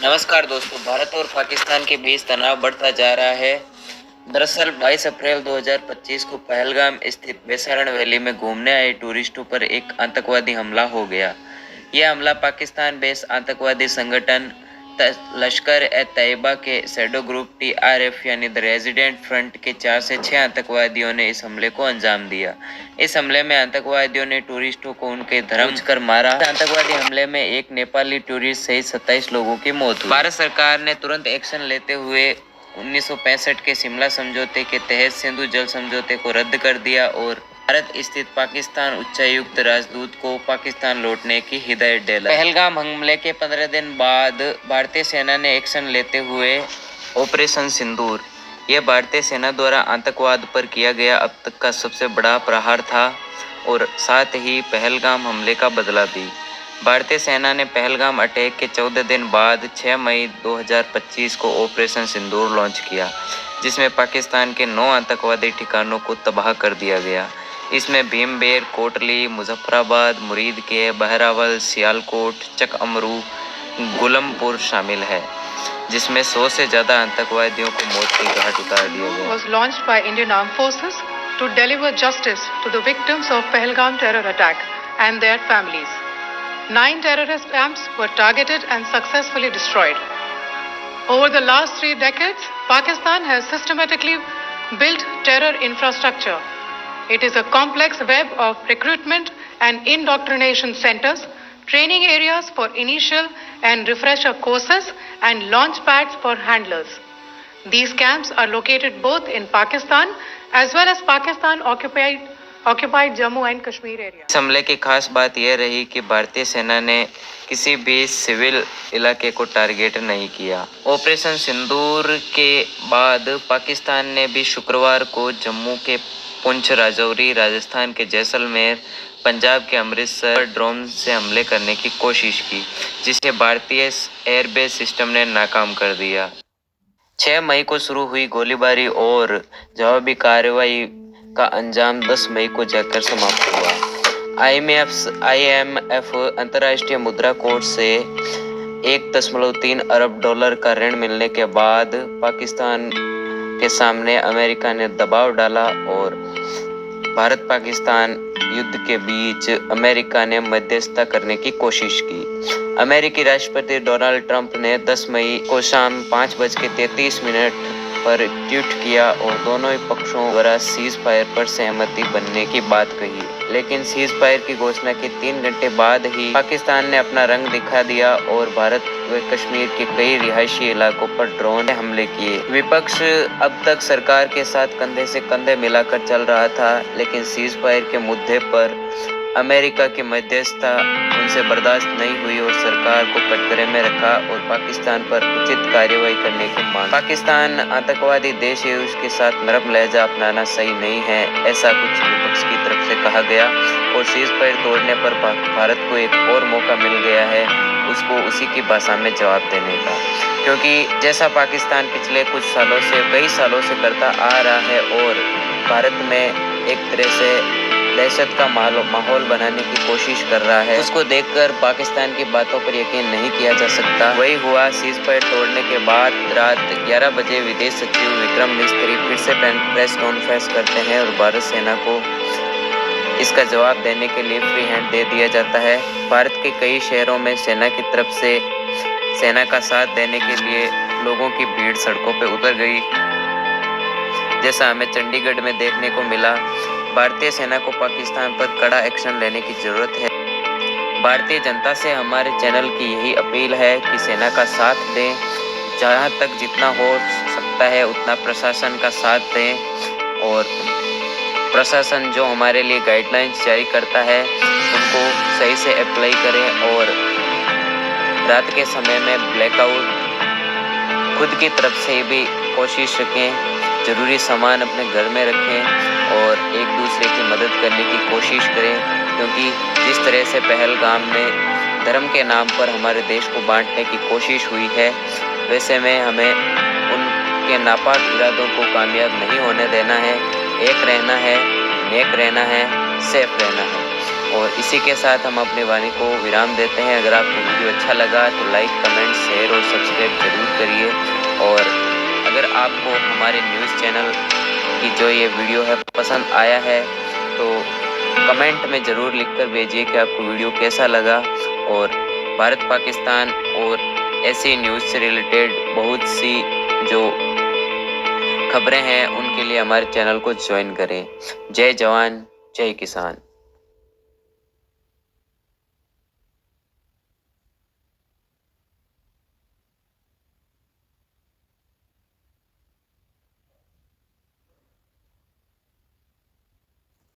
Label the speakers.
Speaker 1: नमस्कार दोस्तों। भारत और पाकिस्तान के बीच तनाव बढ़ता जा रहा है। दरअसल 22 अप्रैल 2025 को पहलगाम स्थित बेसारण वैली में घूमने आए टूरिस्टों पर एक आतंकवादी हमला हो गया। यह हमला पाकिस्तान बेस आतंकवादी संगठन लश्कर ए तैयबा के शैडो ग्रुप TRF यानी द रेजिडेंट फ्रंट के 4 से 6 आतंकवादियों ने इस हमले को अंजाम दिया। इस हमले में आतंकवादियों ने टूरिस्टों को उनके धर्म कर मारा। आतंकवादी हमले में एक नेपाली टूरिस्ट सहित 27 लोगों की मौत हुई। भारत सरकार ने तुरंत एक्शन लेते हुए 1965 के शिमला समझौते के तहत सिंधु जल समझौते को रद्द कर दिया और भारत स्थित पाकिस्तान उच्चायुक्त राजदूत को पाकिस्तान लौटने की हिदायत दिलाई। पहलगाम हमले के 15 दिन बाद भारतीय सेना ने एक्शन लेते हुए ऑपरेशन सिंदूर, यह भारतीय सेना द्वारा आतंकवाद पर किया गया अब तक का सबसे बड़ा प्रहार था और साथ ही पहलगाम हमले का बदला भी। भारतीय सेना ने पहलगाम अटैक के 14 दिन बाद 6 मई 2025 को ऑपरेशन सिंदूर लॉन्च किया, जिसमें पाकिस्तान के 9 आतंकवादी ठिकानों को तबाह कर दिया गया। इसमें भीमबेर, कोटली, मुजफ्फराबाद, मुरीद के, बहरावल, सियालकोट, चक अमरू, गुलमपुर शामिल है, जिसमें 100 से ज्यादा आतंकवादियों को मौत की घाट उतार दिया गया।
Speaker 2: Was launched by Indian Armed Forces to deliver justice to the victims of Pahalgam terror attack and their families. 9 terrorist camps were targeted and successfully destroyed. Over the last 3 decades, Pakistan has systematically built terror infrastructure. It is a complex web of recruitment and indoctrination centers, training areas for initial and refresher courses, and launch pads for handlers. These camps are located both in Pakistan as well as Pakistan occupied Jammu and Kashmir area.
Speaker 1: इस हमले की खास बात यह रही कि भारतीय सेना ने किसी भी सिविल इलाके को टारगेट नहीं किया। ऑपरेशन सिंदूर के बाद पाकिस्तान ने भी शुक्रवार को जम्मू के पुंछ, राजौरी, राजस्थान के जैसलमेर, पंजाब के अमृतसर ड्रोन से हमले करने की कोशिश की, जिसे भारतीय एयरबेस सिस्टम ने नाकाम कर दिया। 6 मई को शुरू हुई गोलीबारी और जवाबी कार्रवाई का अंजाम 10 मई को जाकर समाप्त हुआ। IMF अंतर्राष्ट्रीय मुद्रा कोष से 1.3 अरब डॉलर का ऋण मिलने के बाद पाकिस्तान के सामने अमेरिका ने दबाव डाला और भारत पाकिस्तान युद्ध के बीच अमेरिका ने मध्यस्थता करने की कोशिश की। अमेरिकी राष्ट्रपति डोनाल्ड ट्रंप ने 10 मई को शाम 5:33 पर ट्वीट किया और दोनों ही पक्षों द्वारा सीज फायर पर सहमति बनने की बात कही, लेकिन सीज फायर की घोषणा के 3 घंटे बाद ही पाकिस्तान ने अपना रंग दिखा दिया और भारत व कश्मीर के कई रिहायशी इलाकों पर ड्रोन हमले किए। विपक्ष अब तक सरकार के साथ कंधे से कंधे मिलाकर चल रहा था, लेकिन सीज फायर के मुद्दे पर अमेरिका की मध्यस्थता उनसे बर्दाश्त नहीं हुई और सरकार को कटघरे में रखा और पाकिस्तान पर उचित कार्रवाई करने की मांग। पाकिस्तान आतंकवादी देश है, उसके साथ नरम लहजा अपनाना सही नहीं है, ऐसा कुछ विपक्ष की तरफ से कहा गया और सीज फायर तोड़ने पर भारत को एक और मौका मिल गया है उसको उसी की भाषा में जवाब देने का, क्योंकि जैसा पाकिस्तान पिछले कई सालों से करता आ रहा है और भारत में एक तरह से दहशत का माहौल बनाने की कोशिश कर रहा है, उसको देखकर पाकिस्तान की बातों पर यकीन नहीं किया जा सकता। वही हुआ। सीज फायर तोड़ने के बाद रात 11 बजे विदेश सचिव विक्रम मिस्री फिर से प्रेस कॉन्फ्रेंस करते हैं और भारत सेना को इसका जवाब देने के लिए फ्री हैंड दे दिया जाता है। भारत के कई शहरों में सेना की तरफ से सेना का साथ देने के लिए लोगों की भीड़ सड़कों पर उतर गई, जैसा हमें चंडीगढ़ में देखने को मिला। भारतीय सेना को पाकिस्तान पर कड़ा एक्शन लेने की जरूरत है। भारतीय जनता से हमारे चैनल की यही अपील है कि सेना का साथ दें, जहां तक जितना हो सकता है उतना प्रशासन का साथ दें और प्रशासन जो हमारे लिए गाइडलाइंस जारी करता है उनको सही से अप्लाई करें और रात के समय में ब्लैकआउट खुद की तरफ से भी कोशिश रखें, ज़रूरी सामान अपने घर में रखें और एक दूसरे की मदद करने की कोशिश करें, क्योंकि जिस तरह से पहलगाम में धर्म के नाम पर हमारे देश को बांटने की कोशिश हुई है, वैसे में हमें उनके नापाक इरादों को कामयाब नहीं होने देना है। एक रहना है, नेक रहना है, सेफ रहना है। और इसी के साथ हम अपनी वाणी को विराम देते हैं। अगर आपको वीडियो अच्छा लगा तो लाइक, कमेंट, शेयर और सब्सक्राइब जरूर करिए। और अगर आपको हमारे न्यूज़ चैनल की जो ये वीडियो है पसंद आया है तो कमेंट में ज़रूर लिखकर भेजिए कि आपको वीडियो कैसा लगा। और भारत पाकिस्तान और ऐसी न्यूज़ से रिलेटेड बहुत सी जो खबरें हैं उनके लिए हमारे चैनल को ज्वाइन करें। जय जवान, जय किसान।